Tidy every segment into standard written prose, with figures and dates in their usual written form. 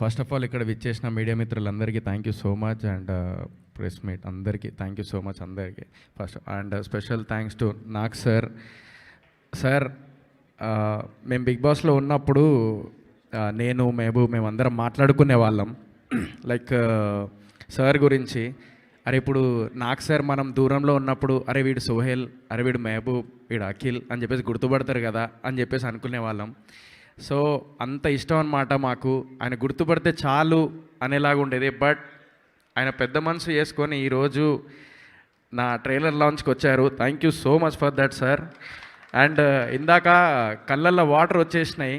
First of all ఇక్కడ విచ్చేసిన media మిత్రులందరికీ thank you so much. And press meet అందరికీ థ్యాంక్ యూ సో మచ్ అందరికీ first. And special thanks to Nag sir. Sir మేము big బాస్లో ఉన్నప్పుడు నేను మేమందరం మాట్లాడుకునే వాళ్ళం లైక్ సార్ గురించి. అరే ఇప్పుడు నాగ్ సార్ మనం దూరంలో ఉన్నప్పుడు అరే వీడు సోహెల్, అరే వీడు మహబూబ్, వీడు అఖిల్ అని చెప్పేసి గుర్తుపడతారు కదా అని చెప్పేసి అనుకునే వాళ్ళం. సో అంత ఇష్టం అన్నమాట మాకు. ఆయన గుర్తుపడితే చాలు అనేలాగా ఉండేది. బట్ ఆయన పెద్ద మనసు చేసుకొని ఈరోజు నా ట్రైలర్ లాంచ్కి వచ్చారు. Thank you so much for that sir. And ఇందాక కళ్ళల్లో వాటర్ వచ్చేసినాయి.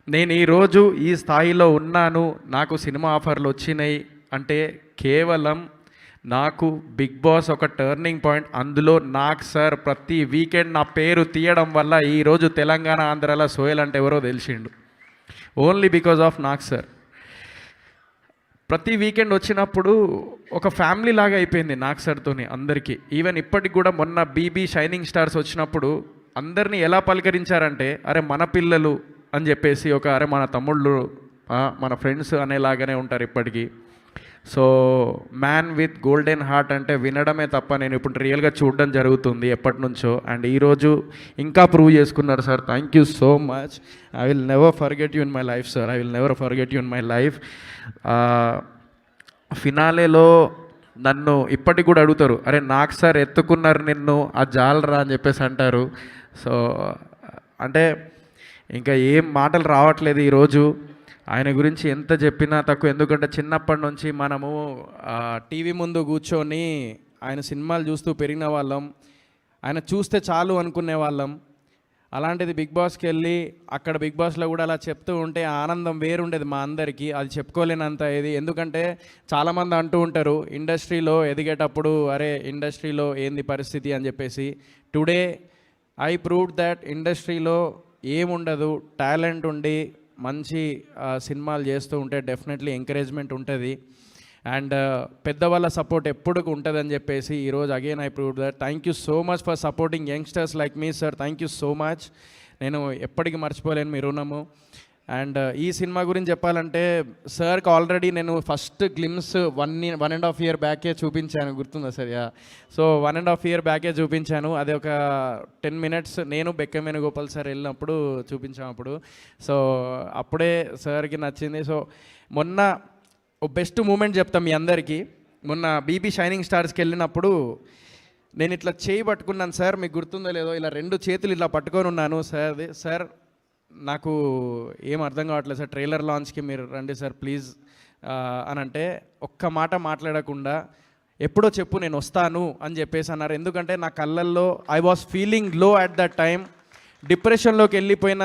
నేను ఈరోజు ఈ స్థాయిలో ఉన్నాను, నాకు సినిమా ఆఫర్లు వచ్చినాయి అంటే కేవలం నాకు బిగ్ బాస్ ఒక టర్నింగ్ పాయింట్. అందులో నాగ్ సార్ ప్రతి వీకెండ్ నా పేరు తీయడం వల్ల ఈరోజు తెలంగాణ ఆంధ్రాలో సోహెల్ అంటే ఎవరో తెలిసిండు. Only because of Nag sir. ప్రతి వీకెండ్ వచ్చినప్పుడు ఒక ఫ్యామిలీ లాగా అయిపోయింది నాగ్ సార్తోని అందరికీ. ఈవెన్ ఇప్పటికి కూడా మొన్న బీబీ షైనింగ్ స్టార్స్ వచ్చినప్పుడు అందరినీ ఎలా పలకరించారంటే అరే మన పిల్లలు అని చెప్పేసి, ఒక అరే మన తమ్ముళ్ళు, మన ఫ్రెండ్స్ అనేలాగానే ఉంటారు ఇప్పటికీ. So man with golden heart అంటే వినడమే తప్ప నేను ఇప్పుడు రియల్గా చూడడం జరుగుతుంది ఎప్పటి నుంచో. అండ్ ఈరోజు ఇంకా ప్రూవ్ చేసుకున్నారు sir. Thank you so much. I will never forget you in my life sir. I will never forget you in my life. ఫినాలేలో నన్ను ఇప్పటికి కూడా అడుగుతారు, అరే నాగ్ సార్ ఎత్తుకున్నారు నిన్ను, ఆ జాలరా అని చెప్పేసి అంటారు. సో అంటే ఇంకా ఏం మాటలు రావట్లేదు ఈరోజు. ఆయన గురించి ఎంత చెప్పినా తక్కువ. ఎందుకంటే చిన్నప్పటి నుంచి మనము టీవీ ముందు కూర్చొని ఆయన సినిమాలు చూస్తూ పెరిగిన వాళ్ళం. ఆయన చూస్తే చాలు అనుకునే వాళ్ళం. అలాంటిది బిగ్ బాస్కి వెళ్ళి అక్కడ బిగ్ బాస్లో కూడా అలా చెప్తూ ఉంటే ఆనందం వేరుండేది మా అందరికీ. అది చెప్పుకోలేనంత ఇది. ఎందుకంటే చాలామంది అంటూ ఉంటారు ఇండస్ట్రీలో ఎదిగేటప్పుడు అరే ఇండస్ట్రీలో ఏంది పరిస్థితి అని చెప్పేసి. టుడే ఐ ప్రూవ్డ్ దట్ ఇండస్ట్రీలో ఏముండదు, టాలెంట్ ఉండి మంచి సినిమాలు చేస్తూ ఉంటే డెఫినెట్లీ ఎంకరేజ్మెంట్ ఉంటుంది. అండ్ పెద్దవాళ్ళ సపోర్ట్ ఎప్పుడు ఉంటుందని చెప్పేసి ఈరోజు again I prove that. Thank you so much for supporting youngsters like me sir. Thank you so much. నేను ఎప్పటికీ మర్చిపోలేను మీ రుణము. అండ్ ఈ సినిమా గురించి చెప్పాలంటే సార్కి ఆల్రెడీ నేను ఫస్ట్ గ్లిమ్స్ 1.5 year బ్యాకే చూపించాను, గుర్తుందా సార్? సో 1.5 year బ్యాకే చూపించాను. అది ఒక 10 minutes నేను బెక్కం వేణుగోపాల్ సార్ వెళ్ళినప్పుడు చూపించాము అప్పుడు. సో అప్పుడే సార్కి నచ్చింది. సో మొన్న బెస్ట్ మూమెంట్ చెప్తాం మీ అందరికీ. మొన్న బీబీ షైనింగ్ స్టార్స్కి వెళ్ళినప్పుడు నేను ఇట్లా చేయి పట్టుకున్నాను సార్, మీకు గుర్తుందో లేదో, ఇలా 2 చేతులు ఇలా పట్టుకొని ఉన్నాను. సార్ నాకు ఏం అర్థం కావట్లేదు సార్, ట్రైలర్ లాంచ్కి మీరు రండి సార్ ప్లీజ్ అని అంటే ఒక్క మాట మాట్లాడకుండా ఎప్పుడో చెప్పు నేను వస్తాను అని చెప్పేసి అన్నారు. ఎందుకంటే నా కళ్ళల్లో ఐ వాస్ ఫీలింగ్ లో అట్ దట్ టైం. డిప్రెషన్లోకి వెళ్ళిపోయిన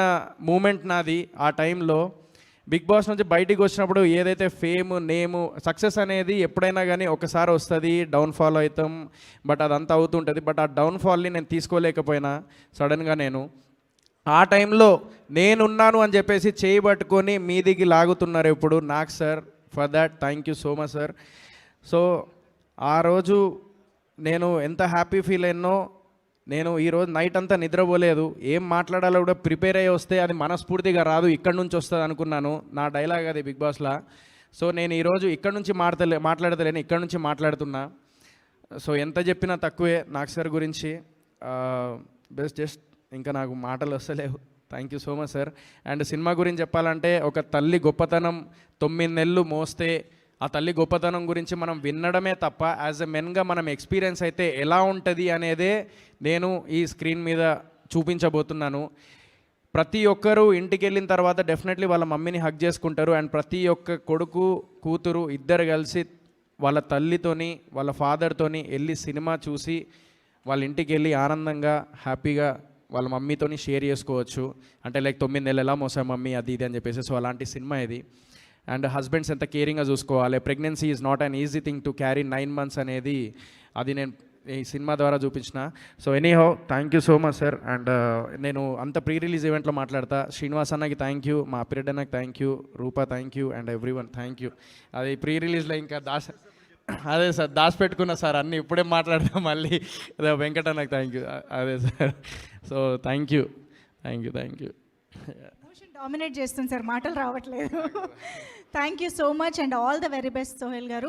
మూమెంట్ నాది ఆ టైంలో. బిగ్ బాస్ నుంచి బయటికి వచ్చినప్పుడు ఏదైతే ఫేమ్, నేము, సక్సెస్ అనేది ఎప్పుడైనా కానీ ఒకసారి వస్తుంది, డౌన్ఫాల్ అవుతాం, బట్ అదంతా అవుతుంటుంది. బట్ ఆ డౌన్ఫాల్ని నేను తీసుకోలేకపోయినా సడన్గా. నేను ఆ టైంలో నేనున్నాను అని చెప్పేసి చేయి పట్టుకొని మీదికి లాగుతున్నారు ఇప్పుడు Nag sir. For that thank you so much sir. So ఆ రోజు నేను ఎంత హ్యాపీ ఫీల్ అయినో. నేను ఈరోజు నైట్ అంతా నిద్రపోలేదు. ఏం మాట్లాడాలో కూడా ప్రిపేర్ అయ్యి వస్తే అది మనస్ఫూర్తిగా రాదు, ఇక్కడి నుంచి వస్తుంది అనుకున్నాను. నా డైలాగ్ అది బిగ్ బాస్లో. సో నేను ఈరోజు ఇక్కడి నుంచి మాట్లాడతలేను, ఇక్కడి నుంచి మాట్లాడుతున్నా. సో ఎంత చెప్పినా తక్కువే నాగ్ సార్ గురించి. జస్ట్ ఇంకా నాకు మాటలు వస్తలేవు. Thank you so much sir. And cinema గురించి చెప్పాలంటే ఒక తల్లి గొప్పతనం 9 నెలలు మోస్తే ఆ తల్లి గొప్పతనం గురించి మనం వినడమే తప్ప యాజ్ ఎ మెన్గా మనం ఎక్స్పీరియన్స్ అయితే ఎలా ఉంటుంది అనేదే నేను ఈ స్క్రీన్ మీద చూపించబోతున్నాను. ప్రతి ఒక్కరూ ఇంటికి వెళ్ళిన తర్వాత డెఫినెట్లీ వాళ్ళ మమ్మీని హగ్ చేసుకుంటారు. అండ్ ప్రతి ఒక్క కొడుకు కూతురు ఇద్దరు కలిసి వాళ్ళ తల్లితోని వాళ్ళ ఫాదర్తోని వెళ్ళి సినిమా చూసి వాళ్ళ ఇంటికి వెళ్ళి ఆనందంగా హ్యాపీగా వాళ్ళ మమ్మీతోని షేర్ చేసుకోవచ్చు. అంటే లైక్ 9 నెలలు ఎలా మోసా మమ్మీ అది ఇది అని చెప్పేసి. సో అలాంటి సినిమా ఇది. అండ్ హస్బెండ్స్ ఎంత కేరింగ్గా చూసుకోవాలి. Pregnancy is not an easy thing to carry 9 months అనేది అది నేను ఈ సినిమా ద్వారా చూపించిన. So anyhow thank you so much sir. And నేను అంత ప్రీ రిలీజ్ ఈవెంట్లో మాట్లాడతా. శ్రీనివాస్ అన్నకి థ్యాంక్ యూ, మా పిరెడ్ అన్నకి thank you, Roopa thank you, and everyone thank you. అది ప్రీ రిలీజ్లో ఇంకా అదే సార్ దాచిపెట్టుకున్నా సార్ అన్నీ, ఇప్పుడే మాట్లాడతాం మళ్ళీ. అదే వెంకటన్నకి థ్యాంక్ యూ. అదే sir. So thank you. Emotion dominate చేస్తుంది సార్, మాటలు రావట్లేదు. Thank you so much and all the very best Sohel గారు.